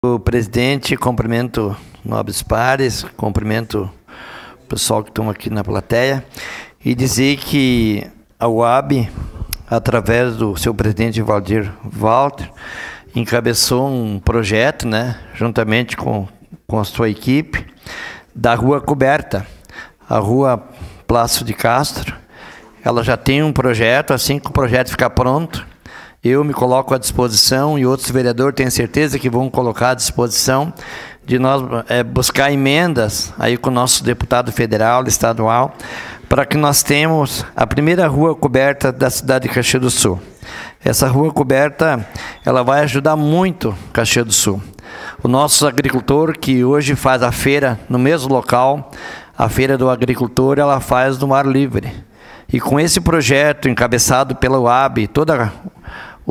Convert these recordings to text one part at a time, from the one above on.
O presidente, cumprimento nobres pares, cumprimento o pessoal que estão aqui na plateia e dizer que a UAB, através do seu presidente Valdir Walter, encabeçou um projeto, juntamente com a sua equipe, da Rua Coberta, a Rua Plácido de Castro. Ela já tem um projeto, assim que o projeto ficar pronto, eu me coloco à disposição e outros vereadores tenho certeza que vão colocar à disposição de nós buscar emendas aí com o nosso deputado federal, estadual, para que nós tenhamos a primeira rua coberta da cidade de Caxias do Sul. Essa rua coberta, ela vai ajudar muito Caxias do Sul. O nosso agricultor que hoje faz a feira no mesmo local, a feira do agricultor, ela faz no ar livre. E com esse projeto encabeçado pela UAB,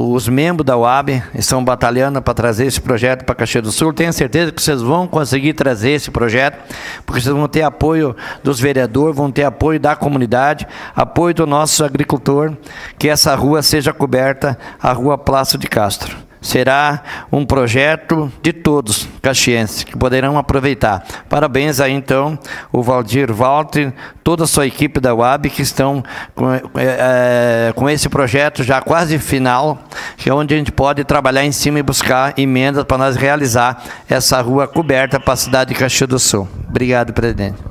os membros da UAB estão batalhando para trazer esse projeto para Caxias do Sul. Tenho certeza que vocês vão conseguir trazer esse projeto, porque vocês vão ter apoio dos vereadores, vão ter apoio da comunidade, apoio do nosso agricultor, que essa rua seja coberta, a Rua Plácido de Castro. Será um projeto de todos caxienses que poderão aproveitar. Parabéns aí então o Valdir Walter, toda a sua equipe da UAB que estão com esse projeto já quase final, que é onde a gente pode trabalhar em cima e buscar emendas para nós realizar essa rua coberta para a cidade de Caxias do Sul. Obrigado, presidente.